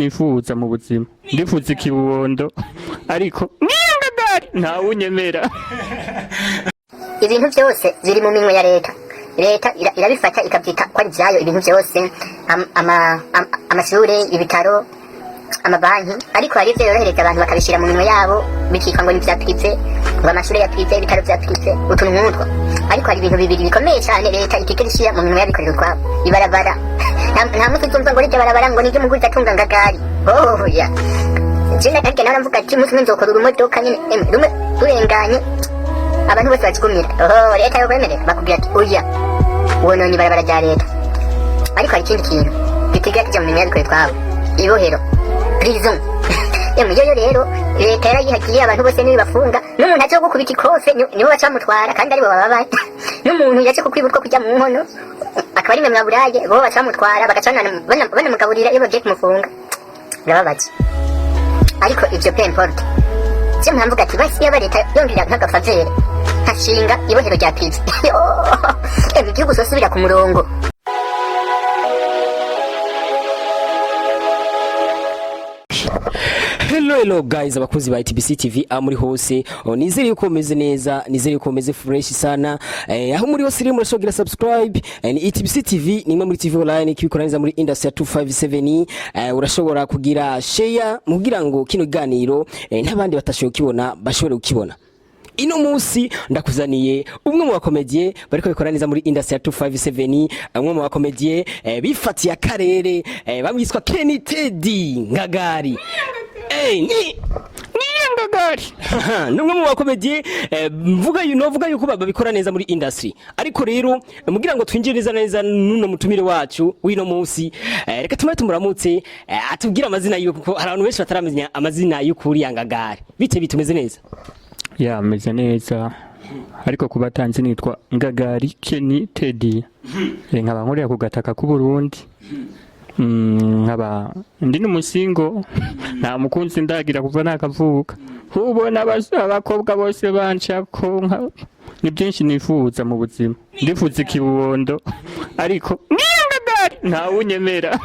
nifuza mu buzima ndifuza ikibondo ariko Ngagari nta unyemera. Ibintu byose ziri mu minwe ya leta irabifata ikabyita ko ari byayo ibintu byose amashure ibitaro amabanki ariko hari ibyo yorohereza abantu bakabishyira mu minwe yabo bikika ngo ni bya prive ngo amashure ya prive ibitaro bya prive utuntu nk'utwo ariko hari ibintu bibiri bikomeye cyane leta itigera ishyira mu minwe y'abikorera utwabo ibarabara nta muntu uzumva ngo rijya barabara ngo nijye umuguzi atunga Ngagari ya jina kandi naramvuga ati umunsi umwe nzokora urumodoka nyine rumwe rurenganye abantu bose bakigumira leta yo kwemerera bakubwira ati oya wononye ibarabara rya leta ariko hari ikindi kintu gitiga kijya mu minwe y'abikorera utwabo ibohero prison yo rero leta yarayihagiye abantu bose nibafunga n'umuntu aje gukubita ikose nibo bacamutwara kandi ari bo bababaye n'umuntu yaje kukwibutwa kujya mu nkono akaba ari mwe buraye bo bacamutwara bagacana banamugaburira iyo bagiye kumufunga birababaje ariko ibyo pe importe cyo mpamvuga ati basi yaba leta yongera nk'agafavere nkashinga ibohero rya prize igihugu sosubira ku murongo. Hello guys abakozi ba ETBC-TV muri hose nizere yuko meze neza nizere yuko meze fresh sana aho muri hose rero murashogira subscribe ni ETBC-TV nimwe muri TV online kibikoraniza muri industry ya 257 urashobora kugira share mugira ngo kino ganiro ntabandi batashoboye kibona bashobore kukibona. Ino musi ndakuzaniye umwe mu bakomedie bariko bikoraniza muri industry ya 257 umwe mu bakomedie bifatiye akarere bamwiswa Kenny Teddy Ngagari ni Ngagari numwe mu bakomedie mvuga yuko babikora neza muri industry ariko rero mugira ngo twinjiriza neza nuno mutumire wacu wino musi reka tumuramutse atubwira amazina yuko hari abantu benshi bataramenya amazina y'ukuri ya Ngagari bitumeze neza. Ya meze neza ariko kubatanzi nitwa Ngagari Kenny Teddy nkaba nkorera ku gataka ku Burundi nkaba ndi n'umusingo nta mukunzi ndagira kuva nakavuka ubona abakobwa bose banshako ni byinshi nifuza mu buzima ndifuza ikibondo ariko nta unyemera.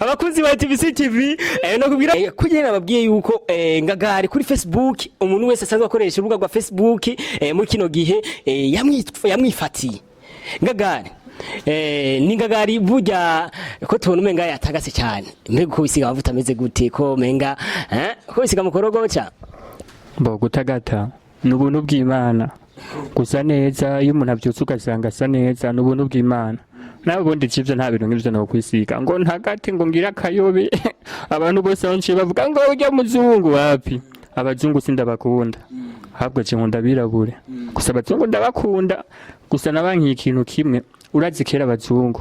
Abakunzi ba ETBC-TV no kubwira kugenda babwiye yuko Ngagari kuri Facebook umuntu wese asanzwe akoresha urubuga rwa Facebook muri kino gihe yamwifatiye Ngagari ni Ngagari burya ko tubona umenga yatagase cyane mbega ko bisiga amavuta ameze gute ko menga ko bisiga mukorogoca mbo gutagata n'ubuntu bw'Imana gusa neza iyo umuntu abyutse ugasanga asa neza n'ubuntu bw'Imana nawe ubundi civyo nta bintu nk'ivyo no kwisiga ngo ntagati ngo ngira kayobe abantu bose banje bavuga ngo ujya muzungu wapi abazungu sindabakunda habwo je nkunda birabure gusa abazungu ndabakunda gusa nabanki ikintu kimwe urazi kera abazungu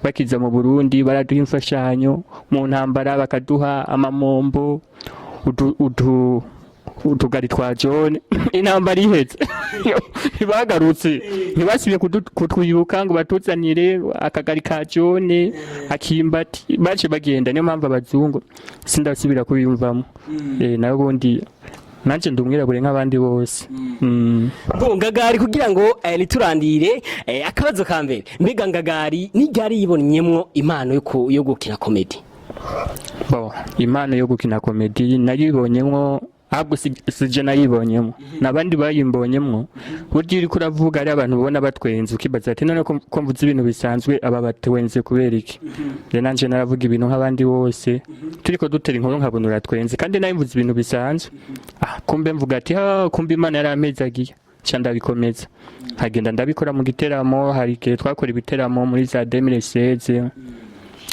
bakiza mu Burundi baraduha imfashanyo mu ntambara bakaduha amamombo utugari twa John intambara iheze ntibagarutse ntibasibiye kutwibuka ngo batuzanire akagari ka John akimbati baje bagenda niyo mpamvu abazungu sindasubira kubiyumvamo nayo bundi nanje ndumwirabure nk'abandi bose. Ngagari kugira ngo niturandire akabazo ka mbere mbega Ngagari nigari yibonyemwo impano yo gukina comedy. Impano yo gukina comedy naribonyemwo ahubwo sije nayibonyemo nabandi bayimbonyemo buryo iri kuravuga ari abantu ubona batwenze ukibaza ati none ko mvuze ibintu bisanzwe aba batwenze kubera iki nanje naravuga ibintu nk'abandi bose turiko dutera inkuru nkabonura twenze kandi nayo mvuze ibintu bisanzwe kumbe mvuga ati kumbe Imana yaramezagiye ca ndabikomeza hagenda ndabikora mu giteramo hari igihe twakora ibiteramo muri za 2016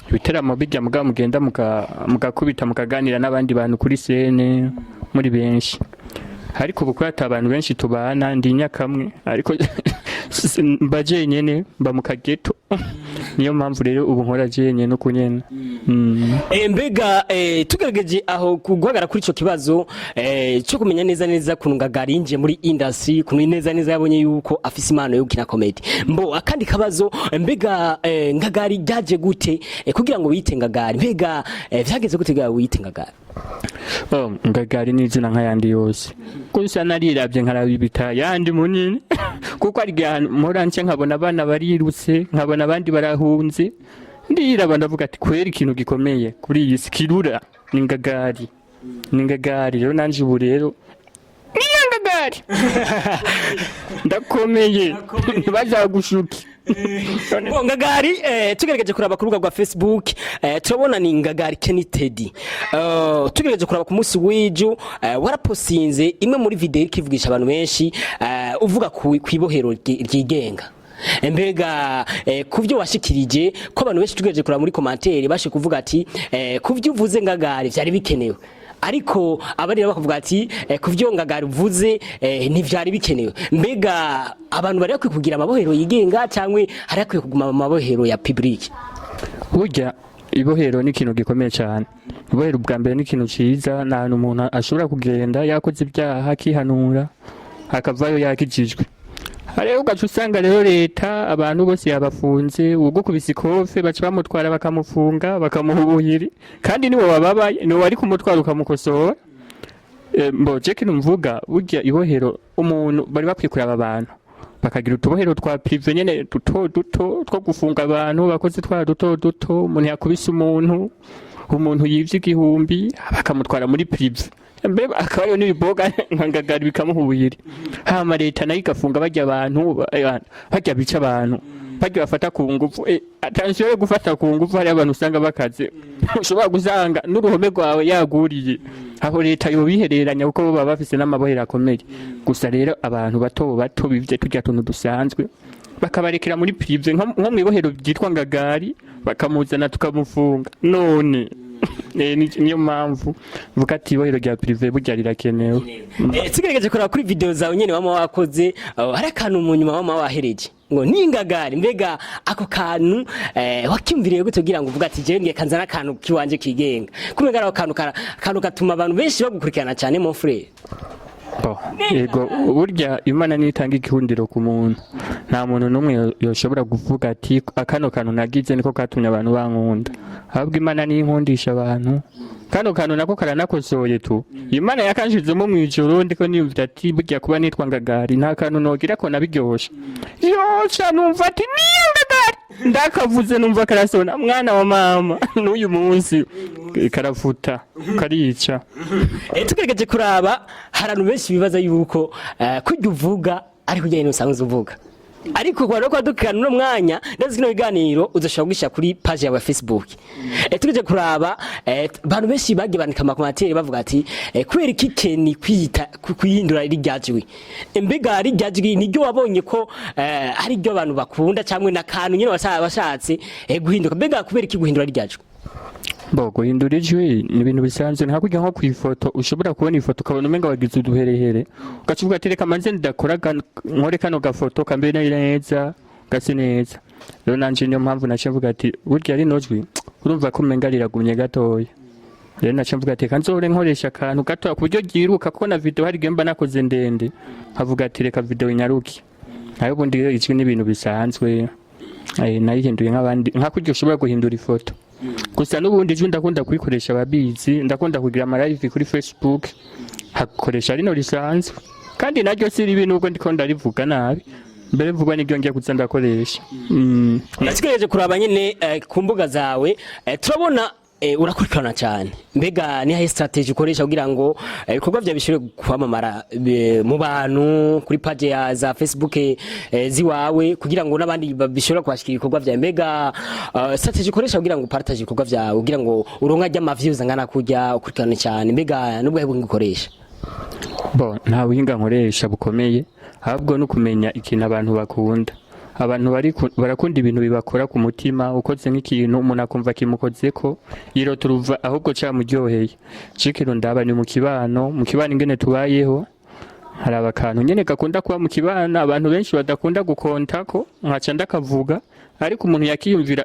ibiteramo bijya mugenda mugakubita mukaganira n'abandi bantu kuri scene muri benshi ariko ubu kwata abantu benshi tubana ndi nyakamwe ariko mbaje nyene mba mu kageto niyo mpamvu rero ubu nkora jenye no kunyene. Mbega tugerageje aho kugwagara kuri ico kibazo cyo kumenya neza kuntu Ngagari inje muri industry kuntu neza yabonye yuko afise impano yo gukina comedy mbo akandi kabazo mbega Ngagari byaje gute kugira ngo wite Ngagari mbega vyageze gute ga wite Ngagari? Ngagari ni izina nk'ayandi yose gusa narirabye nkarabibita yandi munini kuko ari mpora nce nkabona abana barirutse nkabona abandi barahunze ndiraba ndavuga ati kwera ikintu gikomeye kuri iyi sikirura ni Ngagari rero nanje ubu rero Ngagari ndakomeye ntibazagushuke Ngagari tugerageje kuraba ku rubuga rwa Facebook turabona ni Ngagari Kenitedi tugerageje kuraba ku munsi w'iju waraposinze imwe muri video ikivugisha abantu benshi uvuga ku ibohero ryigenga mbega kuvyo washikirije ko abantu benshi tugerageje kuraba muri commentaire bashe kuvuga ati kuvyo uvuze Ngagari vyari bikenewe ariko abari bakavuga ati kuvyo Ngagari uvuze ntivyari bikenewe mbega abantu bari kugira amabohero yigenga cyangwa hari akwiye kuguma amabohero ya public burya ibohero ni ikintu gikomeye cyane ibohero bwa mbere ni ikintu ciza nta umuntu ashobora kugenda yakoze ibyaha akihanura akavayo yakijijwe Hariho ugaca usanga rero leta abantu bose yabafunze ugukubise ikofe baca bamutwara bakamufunga bakamuhubuhiri kandi nibo bababaye no wari kumutwara ukamukosora mboje kino mvuga burya ibohero umuntu bari bakwiye kuraba abantu bakagira utubohero twa prive nyene duto two gufunga abantu bakoze twa duto umuntu yakubise umuntu yivye igihumbi bakamutwara muri prive mbeba akabayo n'ibiboga Ngagari bikamuhubuyira hama leta nayo igafunga bajya abantu bajya bica abantu bajya bafata ku ngufu attention yo gufata ku ngufu hari abantu usanga bakaze ushobora gusanga n'uruhome rwawe yaguriye aho leta yo bihereranya uko baba bafise n'amabohera akomeye gusa rero abantu bato bivye tujya tuntu dusanzwe bakabarekera muri prive nko mwibohero byitwa Ngagari bakamuzana tukamufunga none niyo mpamvu vuga ati ibohero rya prive burya rirakenewe tugerageje kuraba kuri video zawe nyene wama wakoze hari akantu mu nyuma wama wahereje ngo ni Ngagari mbega ako kantu wakimviriye gute kugira ngo uvuga ati je ngiye kanzana akantu kiwanje kigenga kumegara akantu gatuma abantu benshi bagukurikirana cyane mon frère ego burya Imana nitanga ikihundiro ku muntu nta muntu numwe yoshobora kuvuga ati akano kantu nagize niko katumye abantu bankunda ahubwo Imana ninkundisha abantu kano kantu nako karanakosoye tu Imana yakanshizemo mu ijoro ndiko niyumvira ati burya kuba nitwa Ngagari nta kantu nogira ko nabiryosha yosha numva ati ni Ngagari ndakavuze numva karasona mwana wa mama n'uyu munsi karafuta karica tugerageje kuraba haranu benshi bibaza yuko kujya uvuga ariko ujyanye n'usanzwe uvuga ariko kwa roko dukana no mwanya ndazi kino biganiro uzoshobora gushika kuri page ya Facebook tugeje kuraba bantu benshi bagiye bandika amakomateri bavuga ati kwera ikikeni kwita kuyindura rijyajwi mbega rijyajwi niryo wabonye ko ari ryo abantu bakunda cyangwa nakantu nyine washatse guhinduka mbega kubera iki guhindura rijyajwi guhindura ijwi ni ibintu bisanzwe nta kujya nko ku ifoto ushobora kubona ifoto ukabona umenga wagize uduherehere ugacuvuga ati reka manze ndakora nkore kano gafoto kambere neza gase neza rero nanje niyo mpamvu nace mvuga ati burya ari nojwi urumva ko umenga riragumye gatoya rero nace mvuga ati kanzore nkoresha akantu gato ku buryo giruka ko na video hari gemba nakoze ndende havuga ati reka video inyaruki nayo bundi ijwi ni ibintu bisanzwe nayihinduye nk'abandi nka kujya ushobora guhindura ifoto gusa n'ubundi je ndakunda kwikoresha ababizi ndakunda kugira ama live kuri Facebook hakoresha rino lisanzwe kandi naryo siri ibintu uko ndiko ndarivuga nabi mbere mvuga nibyo ngiye kuza ndakoresha natikereje kuraba nyene ku mbuga zawe turabona urakurikirana cyane mbega ni haye strategy ukoresha kugira ngo ibikorwa bya bishire kwamamara mu bantu kuri page ya za Facebook ziwawe kugira ngo nabandi bishobora kwashikira ibikorwa bya mbega strategy ukoresha kugira ngo partage ibikorwa byawe kugira ngo uronka jya ama views angana kujya ukurikirana cyane mbega nubwo hebwe ngikoresha nta buhinga nkoresha bukomeye ahubwo no kumenya ikintu abantu bakunda abantu barakunda ibintu bibakora ku mutima ukoze nk'ikintu umuntu akumva kimukozeko yiro turuva ahubwo cyamuryoheye cikiro ndaba ni mu kibano ingene tubayeho hari abakantu nyene gakunda kuba mu kibano abantu benshi badakunda gukontako nkaca ndakavuga ariko umuntu yakiyumvira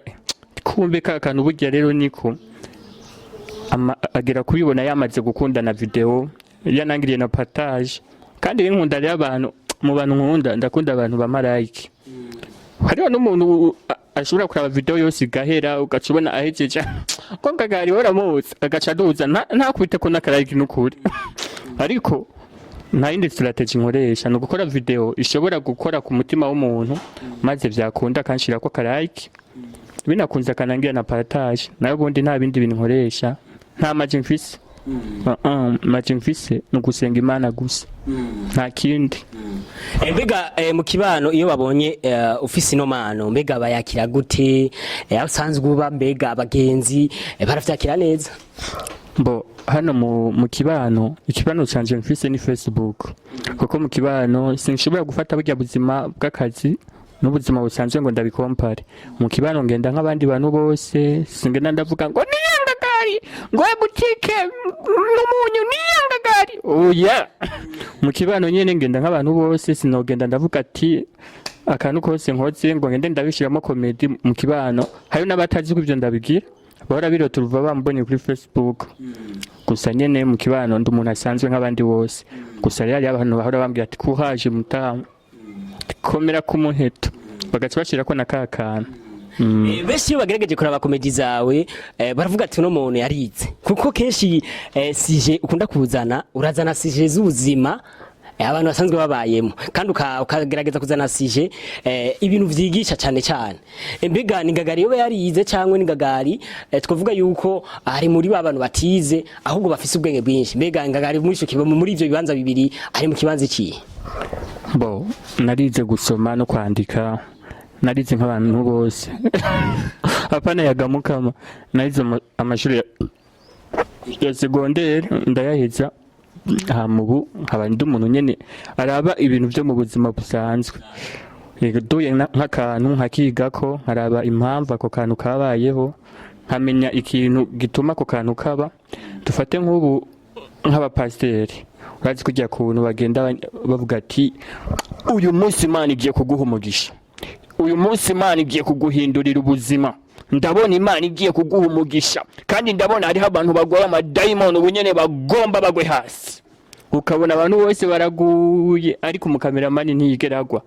kumbe kakantu burya rero niko agera kubibona yamaze gukunda na video yanangiriye na partage kandi nkunda rero abantu mu bantu nkunda ndakunda abantu bamarayike hariho n'umuntu ashobora kuraba video yose igahera ugacubona ahejeje ko Ngagari waramuzi agaca duza nta kubite ko nakarayike n'ukuri ariko nta yindi strategy nkoresha no gukora video ishobora gukora ku mutima w'umuntu maze vyakunda kanshira ko karayike binakunze akanangira na partage nayo ubundi nta bindi bintu nkoresha nta maji mfise maji mfise no gusenga Imana gusa nta kindi. Mbega mu kibano iyo babonye ufise ino mano mbega bayakira gute usanzwe uba mbega abagenzi baravyakira neza? Bo hano mu kibano ikibano canje mfise ni Facebook kuko mu kibano sinshobora gufata burya buzima bw'akazi n'ubuzima busanzwe ngo ndabikompare. Mu kibano ngenda nk'abandi bantu bose singenda ndavuga ngo ni Ngagari ngo butike n'umunyu ni Ngagari oya. Mu kibano nyene ngenda nk'abantu bose sinogenda ndavuga ati akantu kose nkoze ngo ngende ndabishiramo comedy. Mu kibano hari n'abatazi ko ivyo ndabigira bahora biroturuva bambonye kuri Facebook gusa nyene mu kibano ndi umuntu asanzwe nk'abandi bose gusa rero abantu bahora bambwira ati kuhaje mutamu komera ku muheto bagaca bashirako na kakana. Bese iyo bagerageje kuraba komedi zawe baravuga ati uno muntu yarize kuko kenshi sije ukunda kuzana urazana sije z'ubuzima abantu basanzwe babayemo kandi ukagerageza kuzana sije ibintu vyigisha cyane cyane. Mbega ni Ngagari yobe yarize cyangwa ni Ngagari twavuga yuko ari muri abantu batize ahubwo bafise ubwenge bwinshi? Mbega Ngagari muri ivyo bibanza bibiri ari mu kibanza iki? Bo narize gusoma no kwandika narize nk'abantu bose apana yagamukama narize amashuri ya secondaire ndayaheza mubu abandi umuntu nyene araba ibintu byo mu buzima busanzwe duye nk'akantu nkakigako nkaraba impamvu ako kantu kabayeho nkamenya ikintu gituma ako kantu kaba. Dufate nk'ubu nk'abapasteri urazi kujya kuntu bagenda bavuga ati uyu munsi Imana igiye kuguha umugisha, uyu munsi Imana igiye kuguhindurira ubuzima, ndabona Imana igiye kuguha umugisha kandi ndabona hariho abantu bagwaye amadayimoni ubunyene bagomba bagwe hasi. Ukabona abantu bose baraguye ariko umukameramani ntiyigeragwa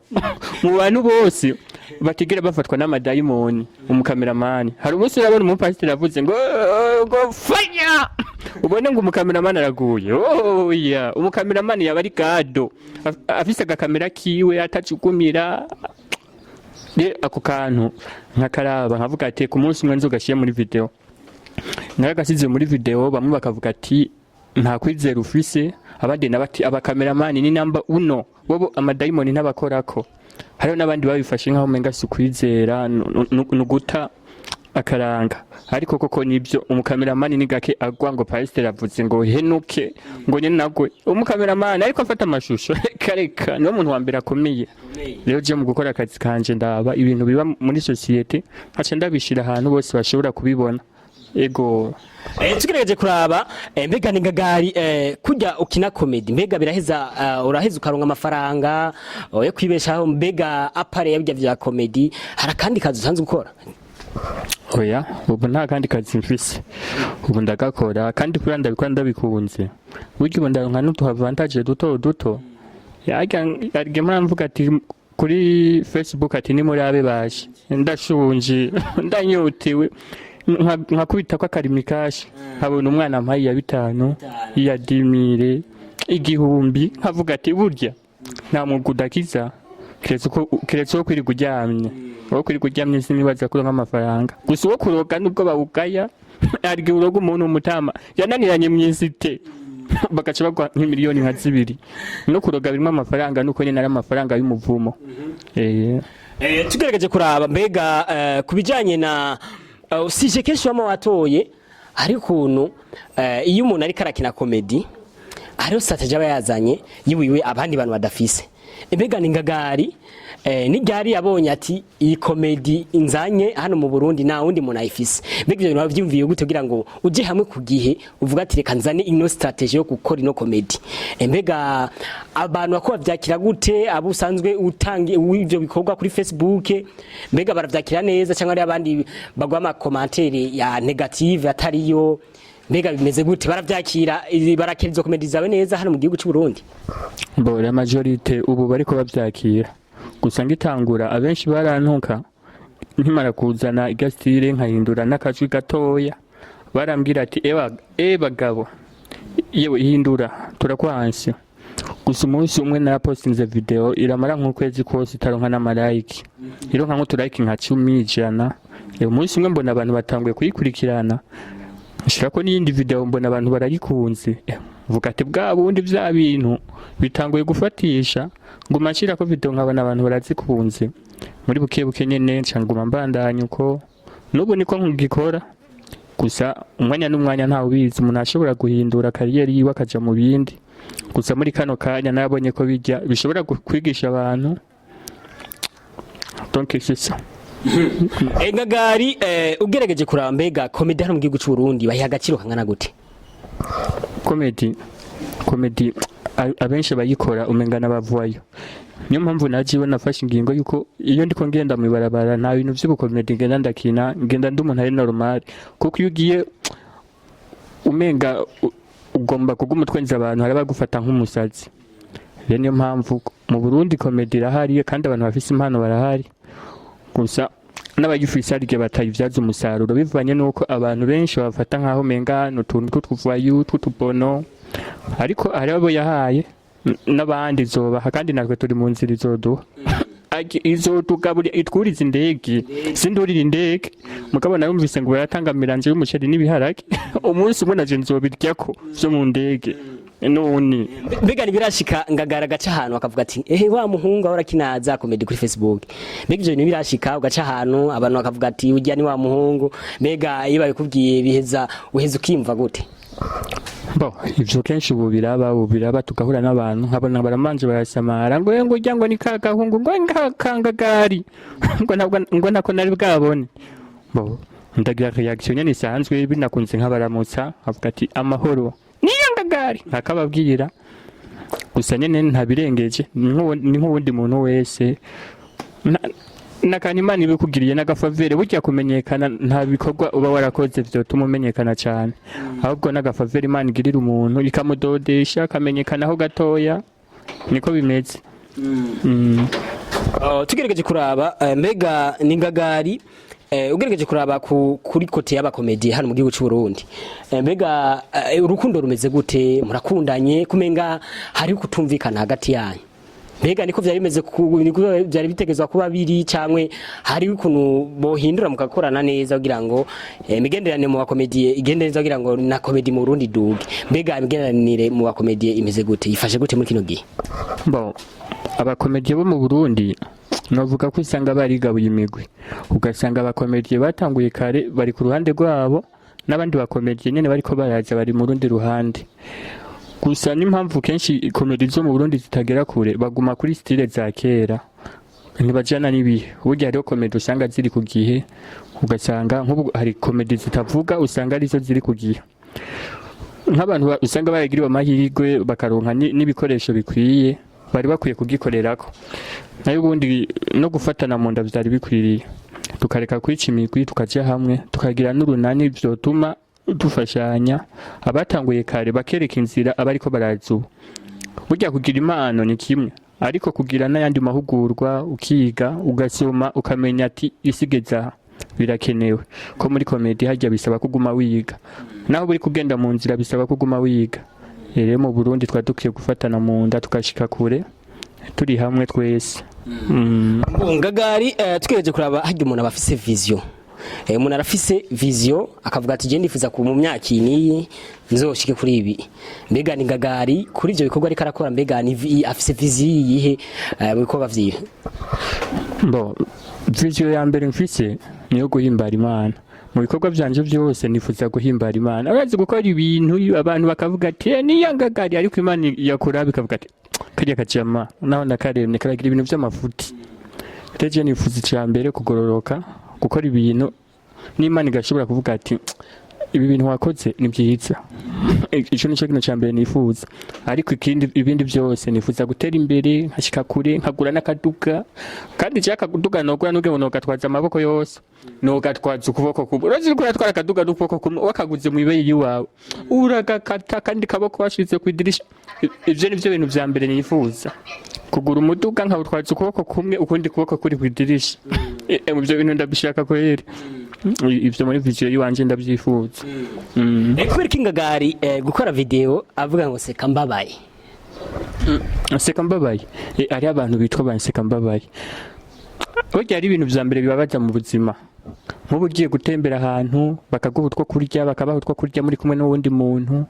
mu bantu bose batigera bafatwa n'amadayimoni. Umukameramani hari umunsi urabona umupasiteri avuze ngo fanya ubone ngo umukameramani araguye. Oya umukameramani yaba ari gado afise agakamera kiwe atacukumira ako kantu nkakaraba nkavuga ati ku munsi umwe nzogashiye muri video naragasize muri video bamwe bakavuga ati nta kwizera ufise abandi nabati abakameramani ni namba uno bobo amadayimoni ntabakorako. Hariho n'abandi babifashe nkaho menga sukwizera nuguta akaranga ariko koko nibyo umukameramani ni gake agwa ngo pastor avuze ngo henuke ngo nyene nagwe umukameramani ariko afata amashusho kareka no muntu wambere akomeye. Rero je mu gukora akazi kanje ndaba ibintu biba muri societe aca ndabishira ahantu bose bashobora kubibona. Ego tugeregeje kuraba mbega ni Ngagari kujya ukina comedy mbega biraheza uraheza ukaronka amafaranga yo kwibeshaho mbega apare yabya vya comedy hari kandi kazi usanzwe ukora? Oya ubu nta kandi kazi mfise ubu ndagakora kandi kuri ndabikora ndabikunze buryo ubu ndaronka n'utu avantage duto yarige mvuga ati kuri Facebook ati ni muri abe baje ndashunje ndanyotewe nkakubita kwa karimikashi habona umwana ampaye ya 5 ya 10,000 igihumbi nkavuga ati burya nta mugudakiza keretse ko kwiri kuryamye wo kwiri kuryamye sinibaza ko nk'amafaranga gusa wo kuroga nubwo bawugaya arige uroga umuntu umutama yananiranye mw'isite bagaca bagwa nk'imiliyoni nka 2 no kuroga birimo amafaranga nuko nyene ari amafaranga y'umuvumo. Tugeregeje kuraba mbega kubijanye na usije kenshi wama watoye hari kuntu iyo umuntu ari karakina comedy ari strategy aba yazanye yiwiwe abandi bantu badafise. Mbega ni Ngagari ni Ngagari yabonye ati iyi comedy inzanye hano mu Burundi na wundi muntu ayifise. Mbega ibyo bavyumviye gute kugira ngo uje hamwe ku gihe uvuga ati reka nzane ino strategy yo gukora ino comedy? Mbega abantu bako bavyakira gute abusanzwe utange ivyo bikorwa kuri Facebook? Mbega baravyakira neza cyangwa ari abandi bagwa ama commentaire ya negative atariyo? Mbega bimeze gute baravyakira barakirizo comedy zawe neza hano mu gihugu cy'u Burundi? Bo la majorité ubu bariko bavyakira gusa ngitangura abenshi barantuka nkimara kuzana igastire nkahindura n'akajwi gatoya barambwira ati bagabo yewe hindura turakwanse gusa umunsi umwe na postinze video iramara nk'ukwezi kose itaronka n'amalike ironka nk'uturike nka 10 ijana umunsi umwe mbona abantu batanguye kuyikurikirana nshirako n'iyindi video mbona abantu barayikunze vuga ati bwa bundi bya bintu bitanguye gufatisha nguma nshirako video nkabona abantu barazikunze muri buke nyene ncanguma mbandanya uko nubu niko nkugikora gusa umwanya n'umwanya ntawe ubizi umuntu ashobora guhindura kariyeri yiwe akaja mu bindi gusa muri kano kanya nabonye ko bijya bishobora kwigisha abantu donc c'est ça. Ngagari ugerageje kuraba mbega comedy hano mu gihugu cy'u Burundi bayiha agaciro kangana gute? Comedy abenshi bayikora umengana bavuayo. Niyo mpamvu najiwe nafashe ingingo yuko iyo ndiko ngenda mu ibarabara nta bintu by'ubukomedi ngenda ndakina ngenda ndi umuntu ari normal kuko iyo ugiye umenga ugomba kuguma utwenza abantu hari bagufata nk'umusazi. Niyo mpamvu mu Burundi comedy irahari kandi abantu bafise impano barahari. Gusa n'abagifisa rye batayivyaza umusaruro bivanye nuko abantu benshi bafata nkaho menga n'utuntu tw'uvayu tw'utubono ariko ari abo yahaye n'abandi zoba kandi natwe turi mu nzira izoduha izo tugaburi itwuriza indege sindurira indege mukabona yumvise ngo yaratangamiranje y'umuceri n'ibiharage umunsi umwe naje nzobiryako byo mu ndege none mbega birashika Ngagara gaca ahantu akavuga ati wa muhungu ahora kinaza comedy kuri Facebook mbega ivyo birashika ugaca ahantu abantu bakavuga ati ujya ni wa muhungu mbega iyo babikubwiye biheza uheza ukimva gute? Bo ivyo kenshi ubu biraba tugahura n'abantu nkabona baramanje barasamara ngo ujya ngo ni kagahungu ngo Ngagari ngo nako nari bwabone bo ndagira reaction nyene isanzwe binakunze nk'abaramutsa avuga ati amahoro Ngagari akababwira gusa nyene ntabirengeje ni nk'uwundi muntu wese nakani Imana ibikugiriye n'agafavere burya kumenyekana nta bikorwa uba warakoze byo tumumenyekana cyane ahubwo n'agafavere Imana igirira umuntu ikamudodesha akamenyekanaho gatoya niko bimeze. Tugerageje kuraba mbega ni Ngagari ugerageje kuraba kuri kote y'abakomedi hano mu gihugu cy'u Burundi mbega urukundo rumeze gute murakundanye kumenga hari kutumvikana hagati yanyu mbega niko byari bimeze byari bitegezwa kuba biri cyangwe hari ukuntu bohindura mukakorana neza kugira ngo imigenderanire mu bakomedi igende neza kugira ngo na komedi mu Burundi duge mbega imigenderanire mu bakomedi imeze gute ifashe gute muri kino gihe? Bon abakomedi bo mu Burundi novuga ko usanga barigabuye imigwi ugasanga abakomedi batanguye kare bari ku ruhande rwabo n'abandi bakomedi nyene bariko baraza bari mu rundi ruhande gusa n'impamvu kenshi komedi zo mu Burundi zitagera kure baguma kuri style za kera ntibajana nibihe burya hariho komedi usanga ziri ku gihe ugasanga nk'ubu hari komedi zitavuga usanga arizo ziri ku gihe nk'abantu usanga baragiriwe amahirwe bakaronka n'ibikoresho bikwiye bari bakwiye kugikorerako nayo ubundi no gufatana mu nda byari bikwiriye tukareka kwica imigwi tukaja hamwe tukagira n'urunani byotuma dufashanya abatanguye kare bakereka inzira abariko barazu burya kugira impano ni kimwe ariko kugira n'ayandi mahugurwa ukiga ugasoma ukamenya ati isigeza birakenewe ko muri komedi hajya bisaba kuguma wiga naho buri kugenda mu nzira bisaba kuguma wiga rero mu Burundi twadukiye gufatana mu nda tukashika kure turi hamwe twese. Ngagari tugereje kuraba hajya umuntu abafise vision umuntu arafise vision akavuga ati je ndifuza ku mu myaka ini nzoshike kuri ibi mbega ni Ngagari kuri ivyo bikorwa ariko arakora mbega ni afise vision yihe mu bikorwa vyiwe? Bo vision ya mbere mfise niyo guhimbara Imana mu bikorwa byanje byose nifuza guhimbara Imana arazi gukora ibintu abantu bakavuga ati ni Ngagari ariko Imana yakora bikavuga ati kariya kajama naho nakaremye karagira ibintu by'amafuti teje nifuza cyambere kugororoka gukora ibintu n'Imana igashobora kuvuga ati ibi bintu wakoze ni byiza ico nico kintu cyambere nifuza ariko ibindi byose nifuza gutera imbere nkashika kure nkagura n'akaduga kandi cyaka kuduga no gura nuge gatwaza amaboko yose no gatwaza ukuboko kumwe urazi ko yatwara akaduga n'ukuboko kumwe wakaguze mu ibeyi yiwawe uragakata kandi kaboko washize ku idirisha ivyo nivyo bintu vya mbere nifuza kugura umuduga nkawutwaza ukuboko kumwe ukundi kuboko kuri ku idirisha ivyo bintu ndabishaka kwera ivyo muri video yiwanje ndabyifuza. Kubera Ngagari gukora video avuga ngo seka mbabaye seka mbabaye ari abantu bitwa banseka mbabaye burya ari ibintu vya mbere bibabaza mu buzima nk'ubu ugiye gutembera ahantu bakaguha utwo kurya bakabaha utwo kurya muri kumwe n'uwundi muntu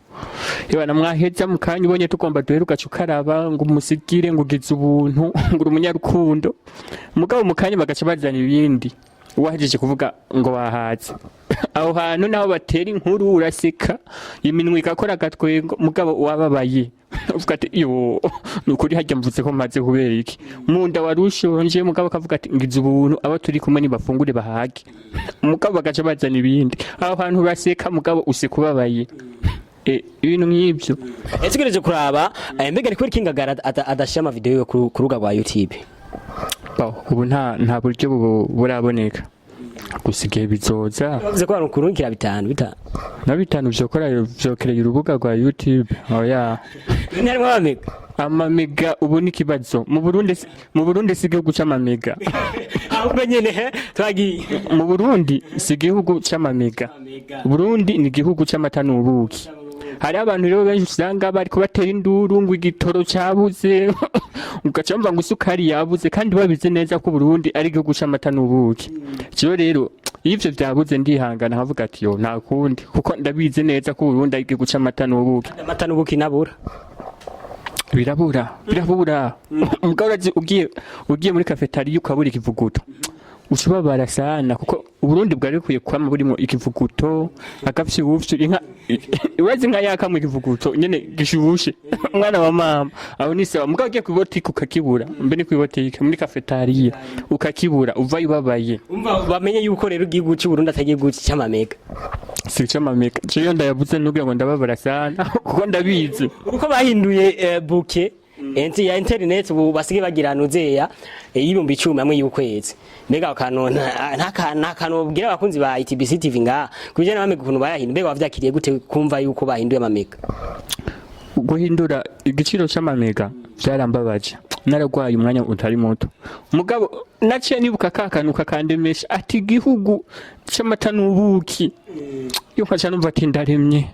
ibana mwaheza mu kanya ubonye tugomba duhere ugaca ukaraba ngo umusigire ngo ugize ubuntu ngo uri umunyarukundo mugabo mu kanya bagaca bazana ibindi wahejeje kuvuga ngo wahaze aho hantu naho batera inkuru uraseka iminwa igakora agatwengo mugabo wababaye uvuga ati yo nukuri hajya mvuze ko maze kubera iki munda warushonje mugabo akavuga ati ngize ubuntu abo turi kumwe nibafungure bahage mugabo bagaca bazana ibindi aho hantu uraseka mugabo usekubabaye ibintu nk'ibyo tugereje kuraba mbega ariko Ngagari adashya ama video ku rubuga rwa YouTube ubu nta buryo buraboneka gusa igihe bizoza bavuze ko kurungikira bitanu na bitanu vyokereye urubuga rwa YouTube oya harimo amamega ubu ni kibazo mu Burundi si igihugu c'amamega ahubwo nyene twagiye mu Burundi si igihugu c'amamega Burundi ni igihugu c'amata n'ubuki hari abantu rero benshi usanga bari kubatera induru ngo igitoro cyabuze ugaca mva ngo isukari yabuze kandi babize neza ko Burundi ari igihugu c'amata n'ubuki cyo rero ivyo byabuze ndihangana havuga ati yo nta kundi kuko ndabize neza ko Burundi ari igihugu c'amata n'ubuki amata n'ubuki nabura birabura umugabo ugiye muri cafeteria ukabura ikivuguto ushobora sana kuko Burundi bwari bukwiye kwama burimo ikivuguto agafye ubufye inka urazi nka yakamwe ikivuguto nyene gishubushe mwana wa mama aho ni sawa mugabo ugiye kwibotike ukakibura mbe ni kwibotike muri cafeteria ukakibura uva ibabaye umva bamenye yuko rero igihugu cy'u Burundi atagiye guci cy'amamega si cy'amamega cyo ndayavuze n'ubwo ngo ndababara sana kuko ndabizi uko bahinduye buke ya internet ubu basige bagira nuzeya y'ibihumbi 10 amwe y'ukwezi mbega kanona nta kanobwira abakunzi ba ETBC-TV nga kujye n'amamega ukuntu bayahinduye mbega wavyakiriye gute kumva yuko bahinduye amamega guhindura igiciro c'amamega byarambabaje naragwaye umwanya utari muto mugabo naciye nibuka kakanuka kandemesha ati igihugu c'amata n'ubuki yo nkaca numva ati ndaremye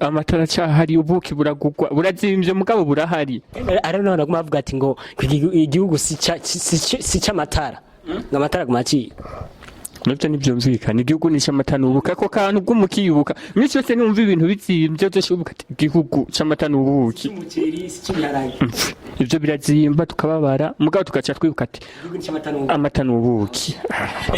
amatara cyahari ubuki buragugwa burazimvye mugabo burahari ari none navuga ati ngo igihugu si c'amatara ngamatara gumaci navyo nivyumvikana igihugu ni c'amata n'ubuki ako kantu bw'umukiyubuka iminsi yose numva ibintu bizimvye byose ubuka igihugu c'amata n'ubuki ivyo birazimba tukababara mugabo tugaca twibuka ati amata n'ubuki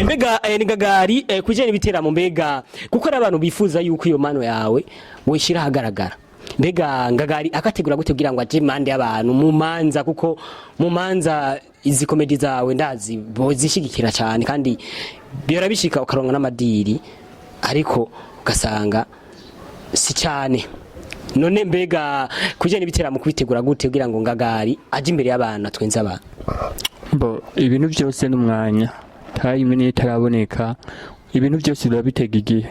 mbega Ngagari kujyana ibiteramo mbega kuko ari abantu bifuza yuko iyo mano yawe wishira hagaragara mbega Ngagari akategura gute kugira ngo aje mande y'abantu mu manza kuko mu manza izi komedi zawe ndazi bozishigikira cyane kandi birabishika ukaronka n'amadiri ariko ugasanga si cyane none mbega kujyana ibiteramo kubitegura gute kugira ngo Ngagari aje imbere y'abana twenza abantu ibintu byose n'umwanya time ni taraboneka ibintu byose birabitega igihe